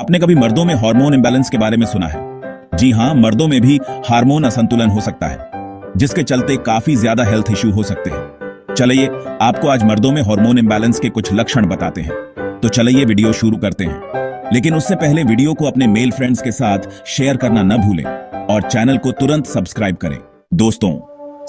आपने कभी मर्दों में हार्मोन इंबैलेंस के बारे में सुना है? जी हां, मर्दों में भी हार्मोन असंतुलन हो सकता है, जिसके चलते काफी ज्यादा हेल्थ इश्यू हो सकते हैं। चलिए आपको आज मर्दों में हार्मोन इंबैलेंस के कुछ लक्षण बताते हैं। तो चलिए वीडियो शुरू करते हैं, लेकिन उससे पहले वीडियो को अपने मेल फ्रेंड्स के साथ शेयर करना न भूलें और चैनल को तुरंत सब्सक्राइब करें। दोस्तों,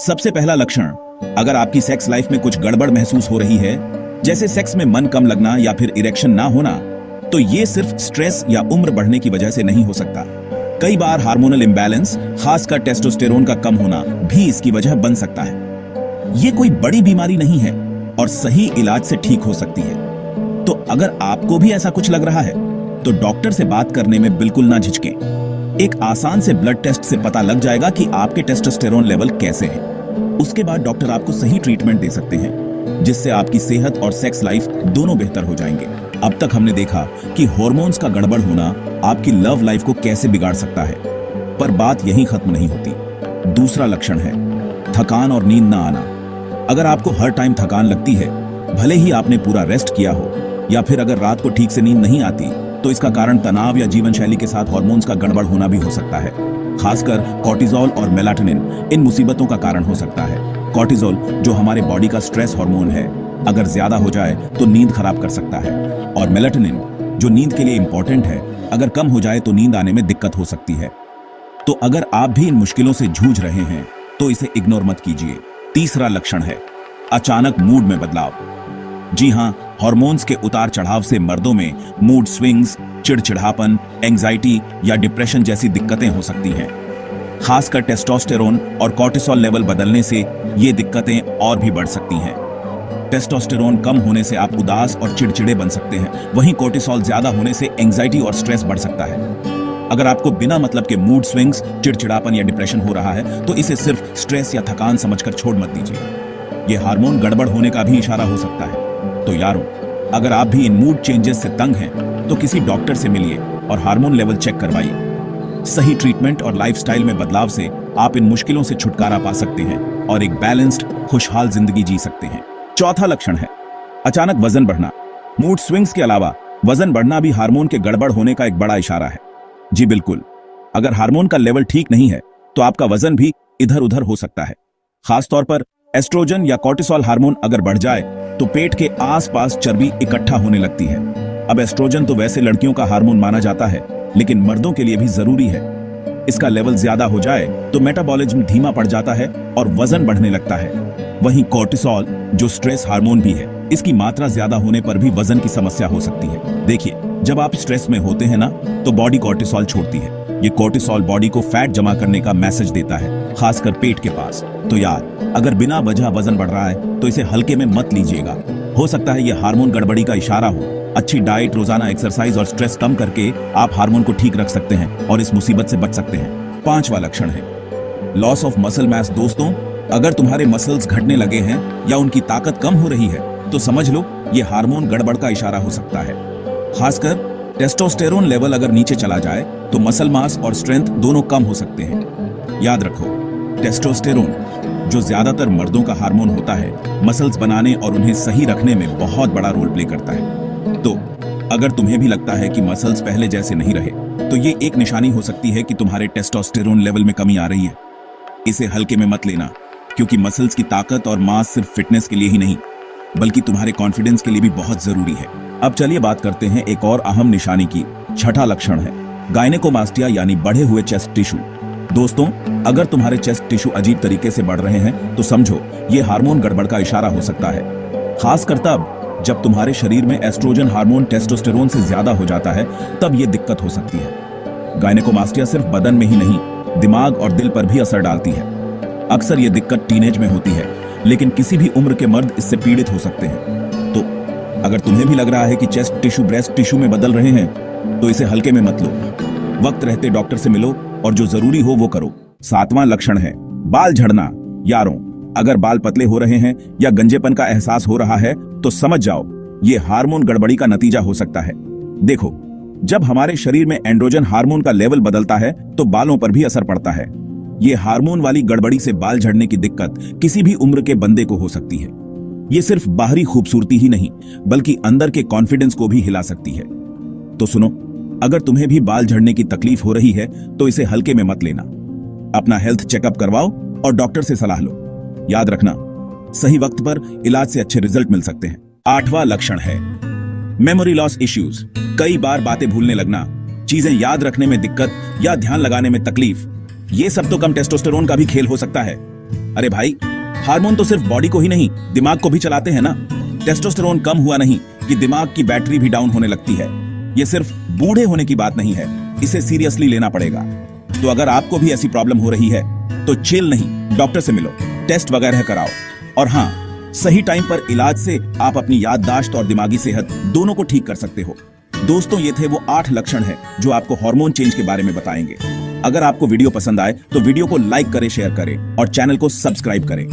सबसे पहला लक्षण, अगर आपकी सेक्स लाइफ में कुछ गड़बड़ महसूस हो रही है, जैसे सेक्स में मन कम लगना या फिर इरेक्शन ना होना, तो ये सिर्फ स्ट्रेस या उम्र बढ़ने की वजह से नहीं हो सकता। कई बार हार्मोनल इंबैलेंस, खासकर टेस्टोस्टेरोन का कम होना भी इसकी वजह बन सकता है। ये कोई बड़ी बीमारी नहीं है और सही इलाज से ठीक हो सकती है। तो अगर आपको भी ऐसा कुछ लग रहा है तो डॉक्टर से बात करने में बिल्कुल ना झिझकें। एक आसान से ब्लड टेस्ट से पता लग जाएगा कि आपके टेस्टोस्टेरोन लेवल कैसे हैं। उसके बाद डॉक्टर आपको सही ट्रीटमेंट दे सकते हैं, जिससे आपकी सेहत और सेक्स लाइफ दोनों बेहतर हो जाएंगे। अब तक हमने देखा कि हार्मोन्स का गड़बड़ होना आपकी लव लाइफ को कैसे बिगाड़ सकता है, पर बात यहीं खत्म नहीं होती। दूसरा लक्षण है थकान और नींद ना आना। अगर आपको हर टाइम थकान लगती है, भले ही आपने पूरा रेस्ट किया हो, या फिर अगर रात को ठीक से नींद नहीं आती, तो इसका कारण तनाव या जीवन शैली के साथ हार्मोन्स का गड़बड़ होना भी हो सकता है। खासकर कॉर्टिसोल और मेलाटोनिन इन मुसीबतों का कारण हो सकता है। कॉर्टिसोल, जो हमारे बॉडी का स्ट्रेस हार्मोन है, अगर ज्यादा हो जाए तो नींद खराब कर सकता है, और मेलाटोनिन, जो नींद के लिए इंपॉर्टेंट है, अगर कम हो जाए तो नींद आने में दिक्कत हो सकती है। तो अगर आप भी इन मुश्किलों से जूझ रहे हैं तो इसे इग्नोर मत कीजिए। तीसरा लक्षण है अचानक मूड में बदलाव। जी हां, हार्मोन्स के उतार चढ़ाव से मर्दों में मूड स्विंग्स, चिड़चिड़ापन, एंजाइटी या डिप्रेशन जैसी दिक्कतें हो सकती हैं। खासकर टेस्टोस्टेरोन और कॉर्टिसोल लेवल बदलने से ये दिक्कतें और भी बढ़ सकती हैं। टेस्टोस्टेरोन कम होने से आप उदास और चिड़चिड़े बन सकते हैं, वहीं कॉर्टिसोल ज्यादा होने से एंजाइटी और स्ट्रेस बढ़ सकता है। अगर आपको बिना मतलब के मूड स्विंग्स, चिड़चिड़ापन या डिप्रेशन हो रहा है, तो इसे सिर्फ स्ट्रेस या थकान समझकर छोड़ मत दीजिए। यह हार्मोन गड़बड़ होने का भी इशारा हो सकता है। तो यारों, अगर आप भी इन मूड चेंजेस से तंग हैं, तो किसी डॉक्टर से मिलिए और हार्मोन लेवल चेक करवाइए। सही ट्रीटमेंट और लाइफस्टाइल में बदलाव से आप इन मुश्किलों से छुटकारा पा सकते हैं और एक बैलेंस्ड, खुशहाल जिंदगी जी सकते हैं। चौथा लक्षण है अचानक वजन बढ़ना। मूड स्विंग्स के अलावा वजन बढ़ना भी हार्मोन के गड़बड़ होने का एक बड़ा इशारा है। जी बिल्कुल, अगर हार्मोन का लेवल ठीक नहीं है तो आपका वजन भी इधर उधर हो सकता है। खासतौर पर एस्ट्रोजन या कॉर्टिसोल हार्मोन अगर बढ़ जाए तो पेट के आसपास चर्बी इकट्ठा होने लगती है। अब एस्ट्रोजन तो वैसे लड़कियों का हार्मोन माना जाता है, लेकिन मर्दों के लिए भी जरूरी है। इसका लेवल ज्यादा हो जाए तो मेटाबॉलिज्म धीमा पड़ जाता है और वजन बढ़ने लगता है। वहीं कॉर्टिसोल, जो स्ट्रेस हार्मोन भी है, इसकी मात्रा ज्यादा होने पर भी वजन की समस्या हो सकती है। देखिए, जब आप स्ट्रेस में होते हैं ना, तो बॉडी कॉर्टिसोल छोड़ती है। ये कॉर्टिसोल बॉडी को फैट जमा करने का मैसेज देता है, खासकर पेट के पास। तो यार, अगर बिना वजह वजन बढ़ रहा है तो इसे हल्के में मत लीजिएगा। हो सकता है ये हार्मोन गड़बड़ी का इशारा हो। अच्छी डाइट, रोजाना एक्सरसाइज और स्ट्रेस कम करके आप हार्मोन को ठीक रख सकते हैं और इस मुसीबत से बच सकते हैं। पांचवा लक्षण है लॉस ऑफ मसल मास। दोस्तों, अगर तुम्हारे मसल्स घटने लगे हैं या उनकी ताकत कम हो रही है, तो समझ लो ये हार्मोन गड़बड़ का इशारा हो सकता है। खासकर टेस्टोस्टेरोन लेवल अगर नीचे चला जाए तो मसल मास और स्ट्रेंथ दोनों कम हो सकते हैं। याद रखो, टेस्टोस्टेरोन, जो ज्यादातर मर्दों का हार्मोन होता है, मसल्स बनाने और उन्हें सही रखने में बहुत बड़ा रोल प्ले करता है। तो अगर तुम्हें भी लगता है कि मसल्स पहले जैसे नहीं रहे, तो ये एक निशानी हो सकती है कि तुम्हारे टेस्टोस्टेरोन लेवल में कमी आ रही है। इसे हल्के में मत लेना, क्योंकि मसल्स की ताकत और मास सिर्फ फिटनेस के लिए ही नहीं, बल्कि तुम्हारे कॉन्फिडेंस के लिए भी बहुत जरूरी है। अब चलिए बात करते हैं एक और अहम निशानी की। छठा लक्षण है गायनेकोमास्टिया, यानी बढ़े हुए चेस्ट टिश्यू। दोस्तों, अगर तुम्हारे चेस्ट टिश्यू अजीब तरीके से बढ़ रहे हैं, तो समझो ये हार्मोन गड़बड़ का इशारा हो सकता है। खासकर तब जब तुम्हारे शरीर में एस्ट्रोजन हार्मोन टेस्टोस्टेरोन से ज्यादा हो जाता है, तब ये दिक्कत हो सकती है। गायनेकोमास्टिया सिर्फ बदन में ही नहीं, दिमाग और दिल पर भी असर डालती है। अक्सर ये दिक्कत टीनेज में होती है, लेकिन किसी भी उम्र के मर्द इससे पीड़ित हो सकते हैं। तो अगर तुम्हें भी लग रहा है कि चेस्ट टिश्यू ब्रेस्ट टिश्यू में बदल रहे हैं, तो इसे हल्के में मत लो। वक्त रहते डॉक्टर से मिलो और जो जरूरी हो वो करो। सातवां लक्षण है बाल झड़ना। यारों, अगर बाल पतले हो रहे हैं या गंजेपन का एहसास हो रहा है, तो समझ जाओ ये हार्मोन गड़बड़ी का नतीजा हो सकता है। देखो, जब हमारे शरीर में एंड्रोजन हार्मोन का लेवल बदलता है, तो बालों पर भी असर पड़ता है। ये हार्मोन वाली गड़बड़ी से बाल झड़ने की दिक्कत किसी भी उम्र के बंदे को हो सकती है। ये सिर्फ बाहरी खूबसूरती ही नहीं, बल्कि अंदर के कॉन्फिडेंस को भी हिला सकती है। तो सुनो, अगर तुम्हें भी बाल झड़ने की तकलीफ हो रही है तो इसे हल्के में मत लेना। अपना हेल्थ चेकअप करवाओ और डॉक्टर से सलाह लो। याद रखना, सही वक्त पर इलाज से अच्छे रिजल्ट मिल सकते हैं। 8वां लक्षण है मेमोरी लॉस इश्यूज। कई बार बातें भूलने लगना, चीजें याद रखने में दिक्कत या ध्यान लगाने में तकलीफ, ये सब तो कम टेस्टोस्टेरोन का भी खेल हो सकता है। अरे भाई, हार्मोन तो सिर्फ बॉडी को ही नहीं, दिमाग को भी चलाते हैं ना। टेस्टोस्टेरोन कम हुआ नहीं कि दिमाग की बैटरी भी डाउन होने लगती है। ये सिर्फ बूढ़े होने की बात नहीं है, इसे सीरियसली लेना पड़ेगा। तो अगर आपको भी ऐसी प्रॉब्लम हो रही है तो चिल नहीं, डॉक्टर से मिलो, टेस्ट वगैरह कराओ। और हाँ, सही टाइम पर इलाज से आप अपनी याददाश्त और दिमागी सेहत दोनों को ठीक कर सकते हो। दोस्तों, ये थे वो 8 लक्षण हैं जो आपको हार्मोन चेंज के बारे में बताएंगे। अगर आपको वीडियो पसंद आए तो वीडियो को लाइक करें, शेयर करें और चैनल को सब्सक्राइब करें।